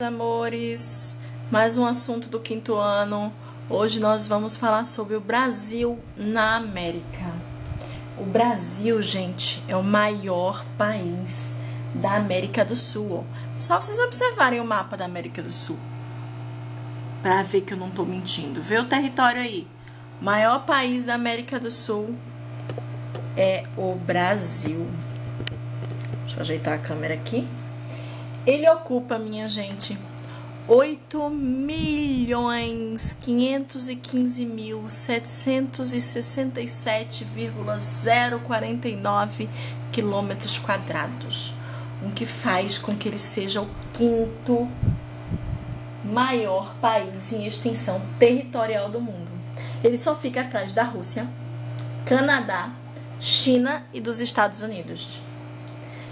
Amores, mais um assunto do quinto ano. Hoje nós vamos falar sobre o Brasil na América. O Brasil, gente, é o maior país da América do Sul. Só vocês observarem o mapa da América do Sul para ver que eu não tô mentindo. Vê o território aí. O maior país da América do Sul é o Brasil. Deixa eu ajeitar a câmera aqui. Ele ocupa, minha gente, 8.515.767,049 quilômetros quadrados, o que faz com que ele seja o quinto maior país em extensão territorial do mundo. Ele só fica atrás da Rússia, Canadá, China e dos Estados Unidos.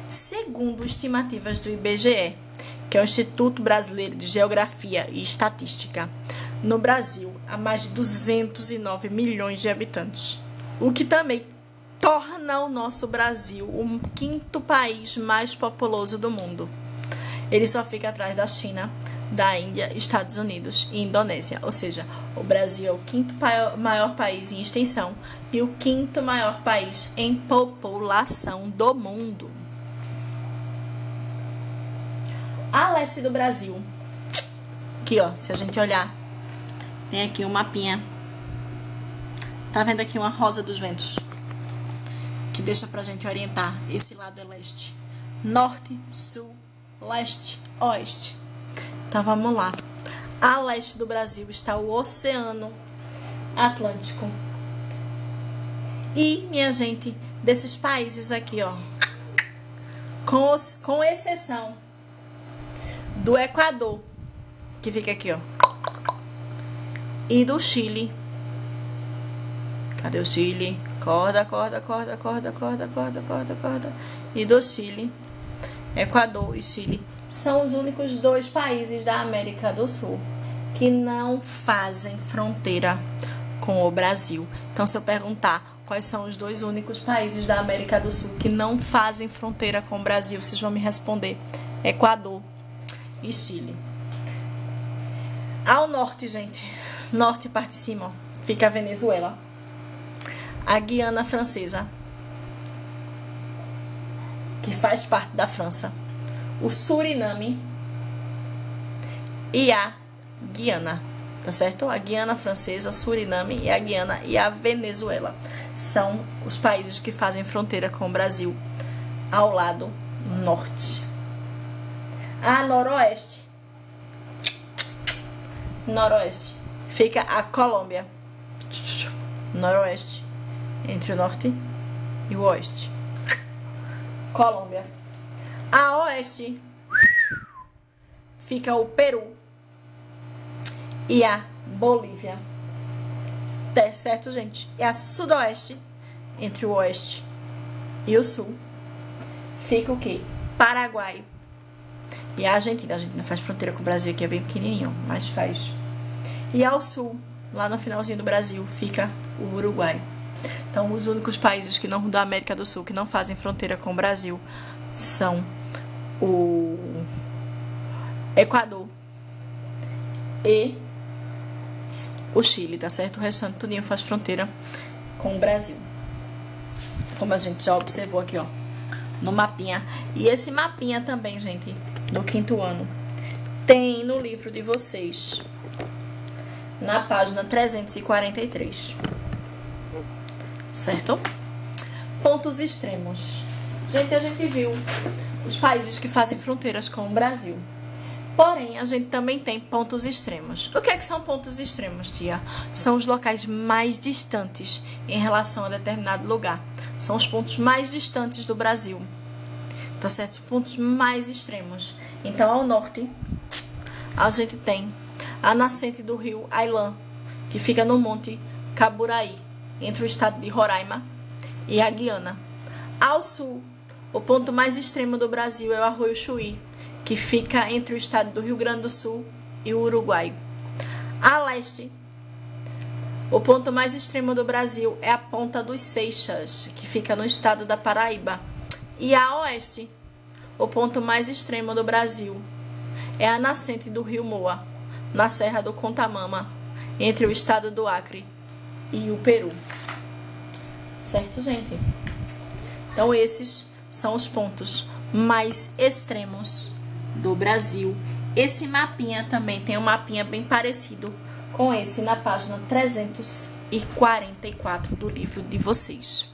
Segundo estimativas do IBGE, que é o Instituto Brasileiro de Geografia e Estatística, no Brasil há mais de 209 milhões de habitantes, o que também torna o nosso Brasil o quinto país mais populoso do mundo. Ele só fica atrás da China, da Índia, Estados Unidos e Indonésia, ou seja, o Brasil é o quinto maior país em extensão e o quinto maior país em população do mundo. A leste do Brasil, aqui ó, se a gente olhar, tem aqui um mapinha, tá vendo aqui uma rosa dos ventos, que deixa pra gente orientar. Esse lado é leste, norte, sul, leste, oeste. Então vamos lá. A leste do Brasil está o Oceano Atlântico. E, minha gente, desses países aqui, ó, com exceção do Equador, que fica aqui, ó, e do Chile. Cadê o Chile? Corda. E do Chile, Equador e Chile são os únicos dois países da América do Sul que não fazem fronteira com o Brasil. Então, se eu perguntar quais são os dois únicos países da América do Sul que não fazem fronteira com o Brasil, vocês vão me responder: Equador e Chile. Ao norte, gente, norte parte de cima, ó, fica a Venezuela, a Guiana Francesa, que faz parte da França, o Suriname e a Guiana, tá certo? A Guiana Francesa, Suriname e a Guiana e a Venezuela são os países que fazem fronteira com o Brasil ao lado norte. A noroeste fica a Colômbia, noroeste, entre o norte e o oeste, Colômbia. A oeste fica o Peru e a Bolívia, certo, gente? E a sudoeste, entre o oeste e o sul, fica o quê? Paraguai e a Argentina. A Argentina faz fronteira com o Brasil, que é bem pequenininho, mas faz. E ao sul, lá no finalzinho do Brasil, fica o Uruguai. Então, os únicos países que não, da América do Sul que não fazem fronteira com o Brasil são o Equador e o Chile, tá certo? O restante tudinho faz fronteira com o Brasil, como a gente já observou aqui, ó, no mapinha. E esse mapinha também, gente, do quinto ano, tem no livro de vocês, na página 343, certo? Pontos extremos. Gente, a gente viu os países que fazem fronteiras com o Brasil. Porém, a gente também tem pontos extremos. O que é que são pontos extremos, tia? São os locais mais distantes em relação a determinado lugar. São os pontos mais distantes do Brasil, tá certo? Os pontos mais extremos. Então, ao norte, a gente tem a nascente do rio Ailã, que fica no Monte Caburaí, entre o estado de Roraima e a Guiana. Ao sul, o ponto mais extremo do Brasil é o Arroio Chuí, que fica entre o estado do Rio Grande do Sul e o Uruguai. A leste, o ponto mais extremo do Brasil é a Ponta dos Seixas, que fica no estado da Paraíba. E a oeste, o ponto mais extremo do Brasil é a nascente do rio Moa, na Serra do Contamama, entre o estado do Acre e o Peru. Certo, gente? Então, esses são os pontos mais extremos do Brasil. Esse mapinha também tem um mapinha bem parecido com esse na página 344 do livro de vocês.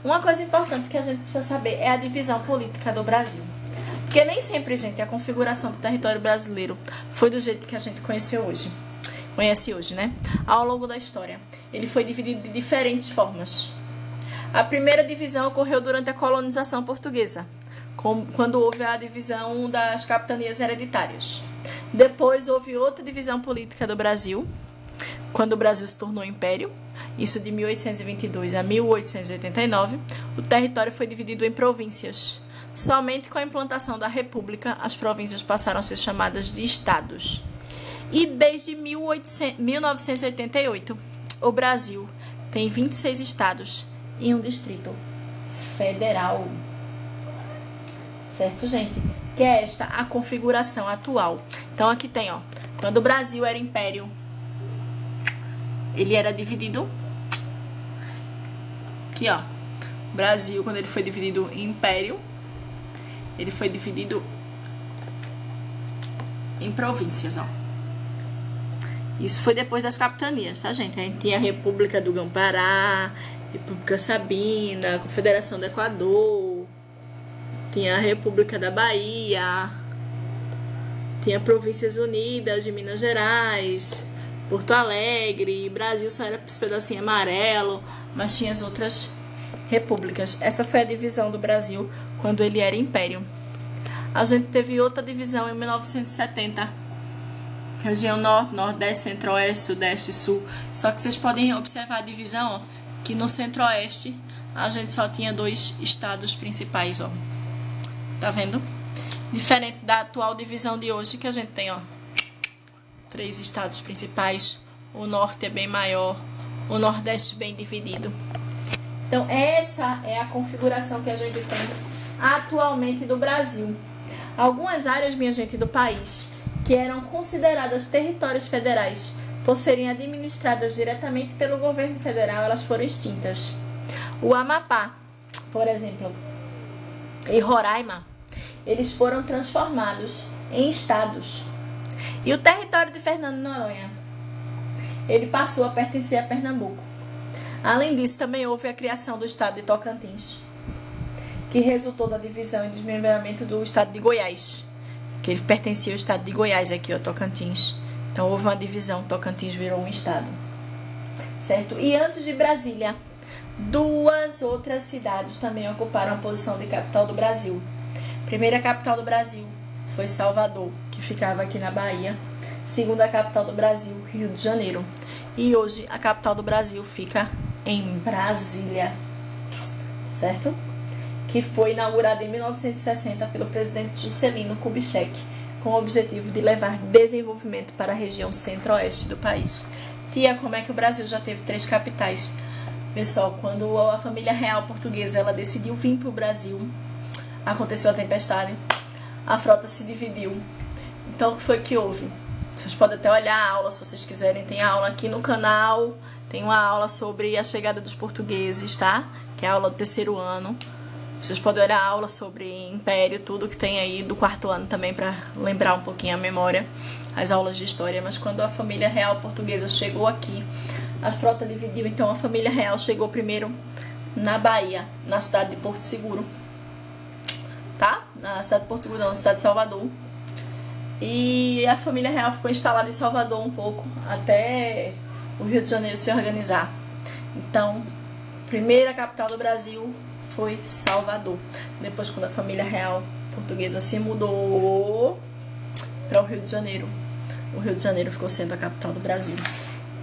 Uma coisa importante que a gente precisa saber é a divisão política do Brasil. Porque nem sempre, gente, a configuração do território brasileiro foi do jeito que a gente conhece hoje, né? Ao longo da história, ele foi dividido de diferentes formas. A primeira divisão ocorreu durante a colonização portuguesa, quando houve a divisão das capitanias hereditárias. Depois houve outra divisão política do Brasil, quando o Brasil se tornou império, isso de 1822 a 1889, o território foi dividido em províncias. Somente com a implantação da República, as províncias passaram a ser chamadas de estados. E desde 1988, o Brasil tem 26 estados e um distrito federal. Certo, gente? Que é esta a configuração atual. Então, aqui tem, ó, quando o Brasil era império, ele era dividido. Aqui, ó, Brasil, quando ele foi dividido em império, ele foi dividido em províncias, ó. Isso foi depois das capitanias, tá, gente? A gente tinha a República do Grão-Pará, República Sabina, Confederação do Equador, tinha a República da Bahia, tinha Províncias Unidas de Minas Gerais, Porto Alegre, Brasil só era esse pedacinho amarelo, mas tinha as outras repúblicas. Essa foi a divisão do Brasil quando ele era império. A gente teve outra divisão em 1970, região norte, nordeste, centro-oeste, sudeste e sul. Só que vocês podem observar a divisão, ó, que no centro-oeste a gente só tinha 2 estados principais, ó. Tá vendo? Diferente da atual divisão de hoje, que a gente tem, ó, 3 estados principais. O norte é bem maior, o nordeste bem dividido. Então, essa é a configuração que a gente tem atualmente do Brasil. Algumas áreas, minha gente, do país, que eram consideradas territórios federais, por serem administradas diretamente pelo governo federal, elas foram extintas. O Amapá, por exemplo, e Roraima, eles foram transformados em estados. E o território de Fernando de Noronha, ele passou a pertencer a Pernambuco. Além disso, também houve a criação do estado de Tocantins, que resultou da divisão e desmembramento do estado de Goiás, que ele pertencia ao estado de Goiás aqui, ó, Tocantins. Então houve uma divisão, Tocantins virou um estado. Certo? E antes de Brasília, 2 outras cidades também ocuparam a posição de capital do Brasil. A primeira capital do Brasil foi Salvador, que ficava aqui na Bahia. Segunda capital do Brasil, Rio de Janeiro. E hoje a capital do Brasil fica em Brasília. Certo? Que foi inaugurada em 1960 pelo presidente Juscelino Kubitschek, com o objetivo de levar desenvolvimento para a região centro-oeste do país. Tia, como é que o Brasil já teve 3 capitais? Pessoal, quando a família real portuguesa ela decidiu vir para o Brasil, aconteceu a tempestade, a frota se dividiu. Então, o que foi que houve? Vocês podem até olhar a aula, se vocês quiserem, tem aula aqui no canal, tem uma aula sobre a chegada dos portugueses, tá? Que é a aula do 3º ano. Vocês podem olhar a aula sobre Império, tudo que tem aí do 4º ano também, para lembrar um pouquinho a memória, as aulas de história. Mas quando a família real portuguesa chegou aqui, a frota dividiu. Então a família real chegou primeiro na Bahia, na cidade de Porto Seguro, tá? Na cidade de Porto Seguro, não, na cidade de Salvador. E a família real ficou instalada em Salvador um pouco, até o Rio de Janeiro se organizar. Então, primeira capital do Brasil foi Salvador. Depois, quando a família real portuguesa se mudou para o Rio de Janeiro, o Rio de Janeiro ficou sendo a capital do Brasil.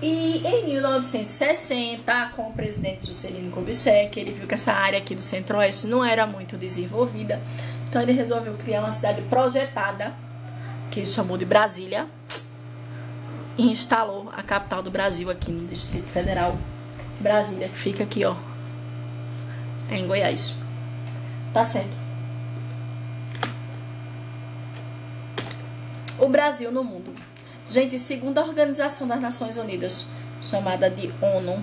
E em 1960, com o presidente Juscelino Kubitschek, ele viu que essa área aqui do centro-oeste não era muito desenvolvida. Então ele resolveu criar uma cidade projetada, que ele chamou de Brasília, e instalou a capital do Brasil aqui no Distrito Federal. Brasília, que fica aqui, ó, em Goiás. Tá certo? O Brasil no mundo. Gente, segundo a Organização das Nações Unidas, chamada de ONU,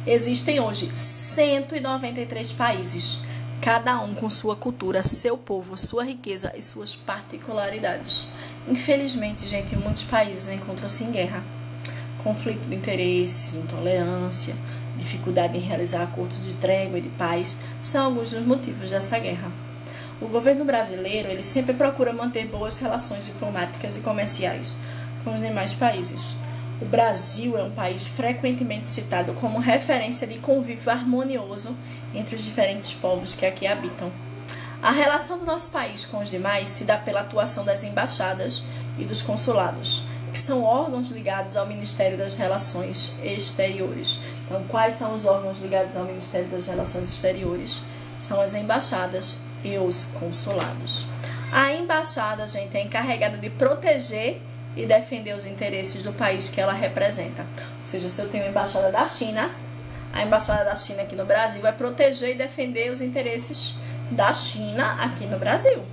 existem hoje 193 países, cada um com sua cultura, seu povo, sua riqueza e suas particularidades. Infelizmente, gente, muitos países encontram-se em guerra. Conflito de interesses, intolerância, dificuldade em realizar acordos de trégua e de paz são alguns dos motivos dessa guerra. O governo brasileiro, ele sempre procura manter boas relações diplomáticas e comerciais com os demais países. O Brasil é um país frequentemente citado como referência de convívio harmonioso entre os diferentes povos que aqui habitam. A relação do nosso país com os demais se dá pela atuação das embaixadas e dos consulados, que são órgãos ligados ao Ministério das Relações Exteriores. Então, quais são os órgãos ligados ao Ministério das Relações Exteriores? São as embaixadas e os consulados. A embaixada, gente, é encarregada de proteger e defender os interesses do país que ela representa. Ou seja, se eu tenho a embaixada da China, a embaixada da China aqui no Brasil vai proteger e defender os interesses da China aqui no Brasil.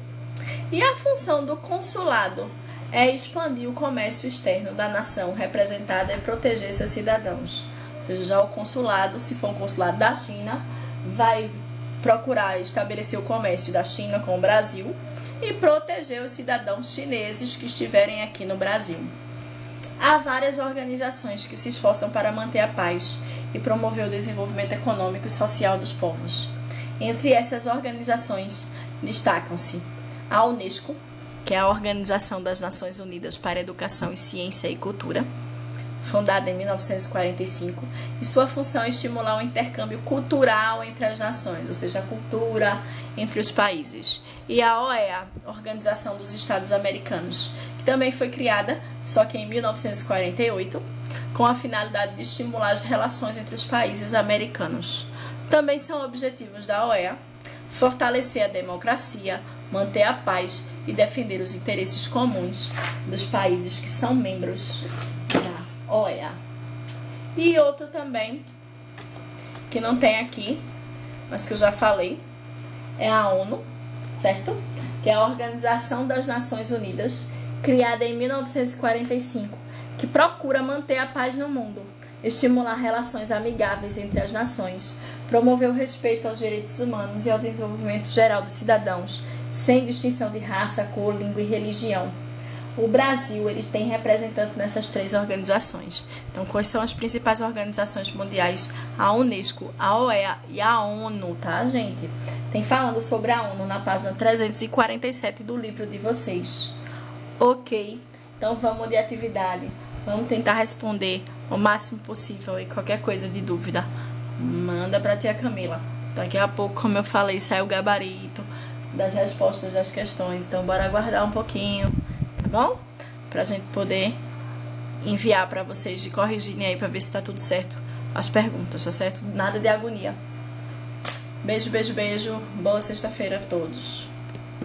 E a função do consulado é expandir o comércio externo da nação representada e proteger seus cidadãos. Ou seja, já o consulado, se for um consulado da China, vai procurar estabelecer o comércio da China com o Brasil e proteger os cidadãos chineses que estiverem aqui no Brasil. Há várias organizações que se esforçam para manter a paz e promover o desenvolvimento econômico e social dos povos. Entre essas organizações destacam-se a Unesco, que é a Organização das Nações Unidas para a Educação, Ciência e Cultura, fundada em 1945, e sua função é estimular o intercâmbio cultural entre as nações, ou seja, a cultura entre os países. E a OEA, Organização dos Estados Americanos, que também foi criada, só que em 1948, com a finalidade de estimular as relações entre os países americanos. Também são objetivos da OEA fortalecer a democracia, manter a paz e defender os interesses comuns dos países que são membros da OEA. E outro também, que não tem aqui, mas que eu já falei, é a ONU, certo? Que é a Organização das Nações Unidas, criada em 1945, que procura manter a paz no mundo, estimular relações amigáveis entre as nações, promover o respeito aos direitos humanos e ao desenvolvimento geral dos cidadãos, sem distinção de raça, cor, língua e religião. O Brasil, eles têm representante nessas três organizações. Então, quais são as principais organizações mundiais? A Unesco, a OEA e a ONU, tá, gente? Tem falando sobre a ONU na página 347 do livro de vocês. Ok? Então, vamos de atividade. Vamos tentar responder o máximo possível e qualquer coisa de dúvida, manda pra tia Camila. Daqui a pouco, como eu falei, sai o gabarito das respostas das questões. Então, bora aguardar um pouquinho, tá bom? Pra gente poder enviar pra vocês de corrigirem aí pra ver se tá tudo certo as perguntas, tá certo? Nada de agonia. Beijo, beijo, beijo. Boa sexta-feira a todos.